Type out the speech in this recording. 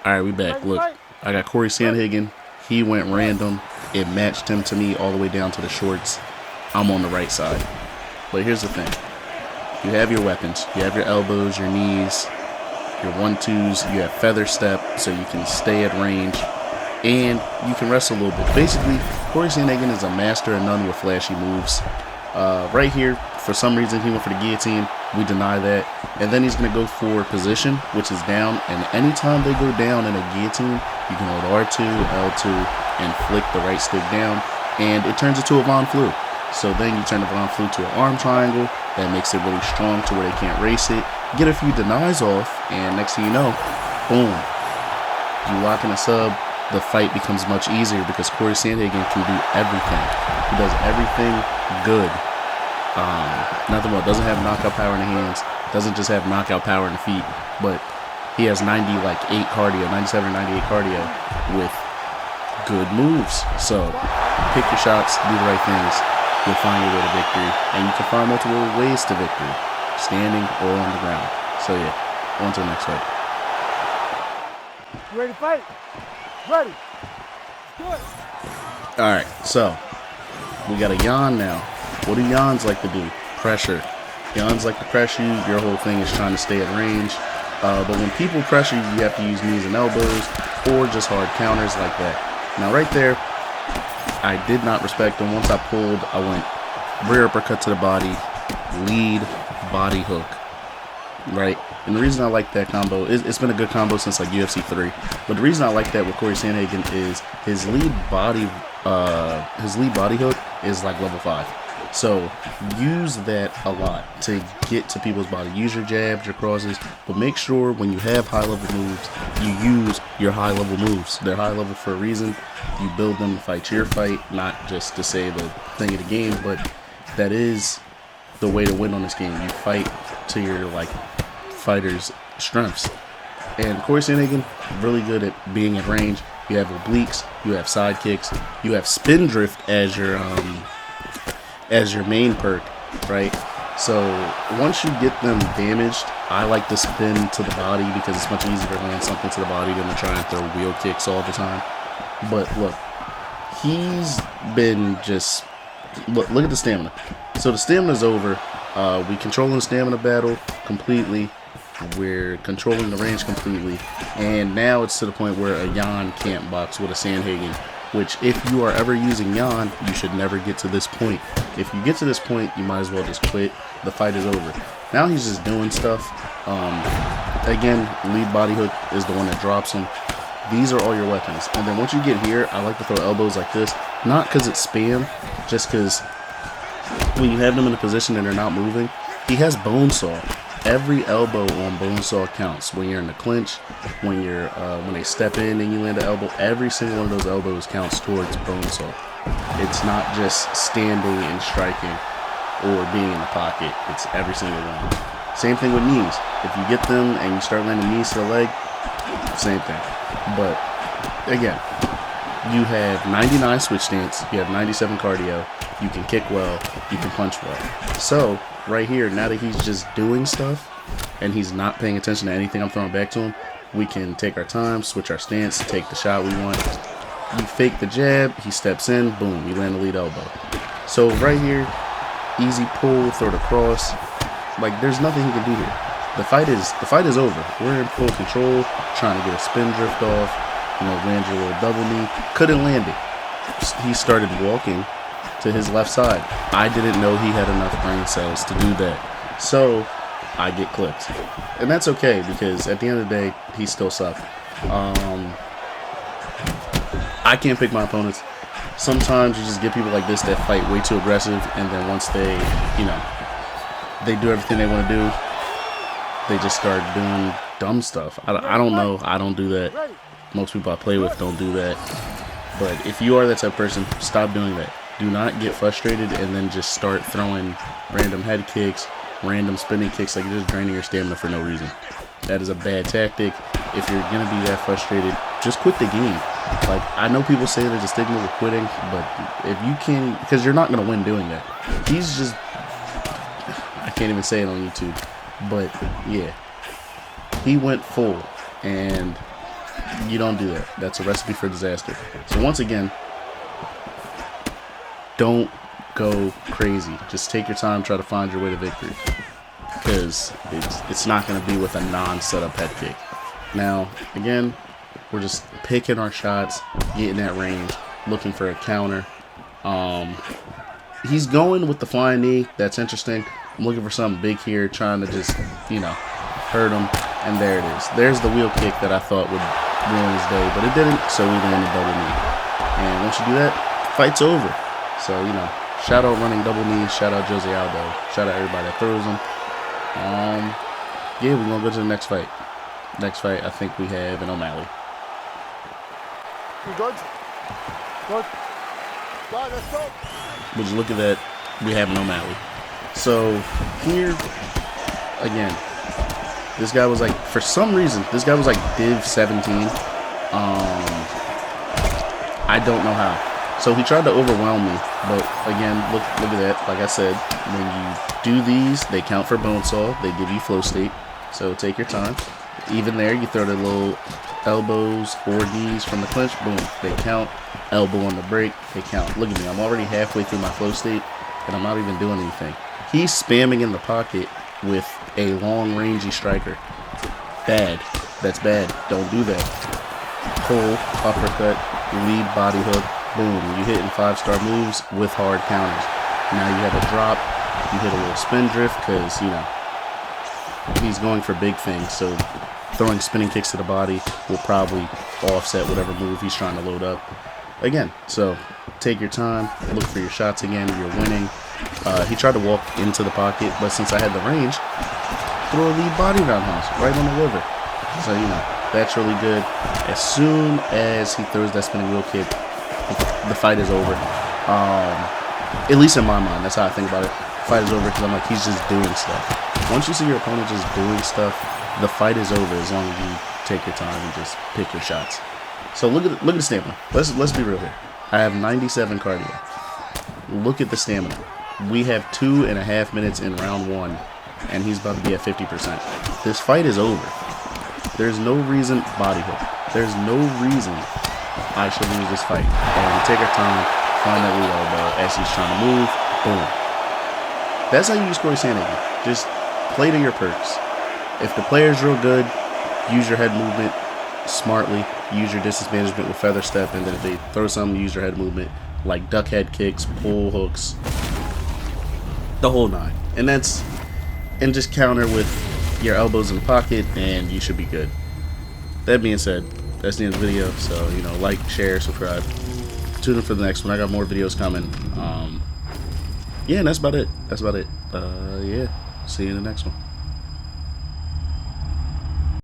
Alright, we back. Look, I got Cory Sandhagen. He went random. It matched him to me all the way down to the shorts. I'm on the right side. But here's the thing. You have your weapons. You have your elbows, your knees, your 1-2s. You have feather step so you can stay at range. And you can wrestle a little bit. Basically, Cory Sandhagen is a master of none with flashy moves. Right here, for some reason, he went for the guillotine. We deny that. And then he's going to go for position, which is down. And anytime they go down in a guillotine, you can hold R2, L2, and flick the right stick down. And it turns into a Von Flue. So then you turn the Von Flue to an arm triangle. That makes it really strong to where they can't race it. Get a few denies off. And next thing you know, boom. You lock in a sub. The fight becomes much easier because Cory Sandhagen can do everything. He does everything good. Nothing more. Doesn't have knockout power in the hands. Doesn't just have knockout power in the feet. But he has 98 cardio, 97 or 98 cardio with good moves. So pick your shots, do the right things. You'll find your way to victory. And you can find multiple ways to victory. Standing or on the ground. So yeah, on to the next fight. You ready to fight? Ready. Good. Alright, so we got a Jan now. What do Jans like to do? Pressure. Jans like to pressure you. Your whole thing is trying to stay at range. But when people pressure you, you have to use knees and elbows or just hard counters like that. Now right there, I did not respect him. Once I pulled, I went rear uppercut to the body, lead, body hook. Right? And the reason I like that combo, it's been a good combo since like UFC 3. But the reason I like that with Cory Sandhagen is his lead body hook is like level 5. So use that a lot to get to people's body. Use your jabs, your crosses, but make sure when you have high level moves, you use your high level moves. They're high level for a reason. You build them to fight your fight, not just to say the thing of the game, but that is the way to win on this game. You fight to your fighter's strengths. And Cory Sandhagen, really good at being at range. You have obliques, you have side kicks, you have spin drift as your main perk, right? So once you get them damaged, I like to spin to the body because it's much easier to land something to the body than to try and throw wheel kicks all the time. But look, he's been just look at the stamina. So the stamina's over. We controlling the stamina battle completely. We're controlling the range completely. And now it's to the point where a Jan can't box with a Sandhagen. Which, if you are ever using Jan, you should never get to this point. If you get to this point, you might as well just quit. The fight is over. Now he's just doing stuff. Again, lead body hook is the one that drops him. These are all your weapons. And then once you get here, I like to throw elbows like this. Not because it's spam, just because when you have them in a position and they're not moving, he has bone saw. Every elbow on bone saw counts. When you're in the clinch, when they step in and you land an elbow, every single one of those elbows counts towards bone saw. It's not just standing and striking or being in the pocket. It's every single one. Same thing with knees. If you get them and you start landing knees to the leg, same thing. But again, you have 99 switch stance, you have 97 cardio, you can kick well, you can punch well. So right here, now that he's just doing stuff and he's not paying attention to anything I'm throwing back to him, we can take our time, switch our stance, take the shot we want. You fake the jab, he steps in, boom, you land the lead elbow. So right here, easy pull, throw the cross. There's nothing he can do here. The fight is over. We're in full control, trying to get a spin drift off, land your little double knee. Couldn't land it. He started walking to his left side. I didn't know he had enough brain cells to do that. So I get clipped. And that's okay because at the end of the day, he still sucked. I can't pick my opponents. Sometimes you just get people like this that fight way too aggressive, and then once they do everything they want to do, they just start doing dumb stuff. I don't know. I don't do that. Most people I play with don't do that. But if you are that type of person, stop doing that. Do not get frustrated and then just start throwing random head kicks, random spinning kicks like you're just draining your stamina for no reason. That is a bad tactic. If you're going to be that frustrated, just quit the game. I know people say there's a stigma with quitting, but if you can, because you're not going to win doing that. He's just, I can't even say it on YouTube, but yeah, he went full, and You don't do that. That's a recipe for disaster. So once again, don't go crazy. Just take your time, try to find your way to victory. Because it's not going to be with a non-setup head kick. Now, again, we're just picking our shots, getting that range, looking for a counter. He's going with the flying knee. That's interesting. I'm looking for something big here, trying to just, you know, hurt him. And there it is. There's the wheel kick that I thought would ruin his day, but it didn't, so we landed double knee. And once you do that, fight's over. So, you know, shout out running double knees, shout out Jose Aldo, shout out everybody that throws them. Yeah, we're going to go to the next fight. Next fight, I think we have an O'Malley. You good? Good. Right, let's go. Would you look at that? We have an O'Malley. So, here, again, this guy was like, for some reason, this guy was like Div 17. I don't know how. So he tried to overwhelm me, but again, look at that. Like I said, when you do these, they count for bone saw. They give you flow state, so take your time. Even there, you throw the little elbows or knees from the clinch, boom, they count. Elbow on the break, they count. Look at me, I'm already halfway through my flow state, and I'm not even doing anything. He's spamming in the pocket with a long rangy striker. Bad. That's bad. Don't do that. Pull, uppercut, lead body hook, boom. You hitting 5-star moves with hard counters. Now you have a drop, you hit a little spin drift because, you know, he's going for big things. So throwing spinning kicks to the body will probably offset whatever move he's trying to load up. Again, so take your time, look for your shots again, you're winning. He tried to walk into the pocket, but since I had the range, throw a lead body roundhouse right on the liver. So, you know, that's really good. As soon as he throws that spinning wheel kick, the fight is over. At least in my mind, that's how I think about it. The fight is over because I'm like, he's just doing stuff. Once you see your opponent just doing stuff, the fight is over as long as you take your time and just pick your shots. So look at the stamina. Let's be real here. I have 97 cardio. Look at the stamina. We have 2.5 minutes in round 1, and he's about to be at 50%. This fight is over. There's no reason, body hook. There's no reason I should lose this fight. And take our time, find that lead elbow as he's trying to move. Boom. That's how you use Cory Sandhagen. Just play to your perks. If the player's real good, use your head movement smartly. Use your distance management with feather step, and then if they throw something, use your head movement like duck head kicks, pull hooks, the whole 9. And just counter with your elbows in the pocket, and you should be good. That being said, that's the end of the video. So, you know, like, share, subscribe. Tune in for the next one. I got more videos coming. Yeah, and that's about it. Yeah, see you in the next one.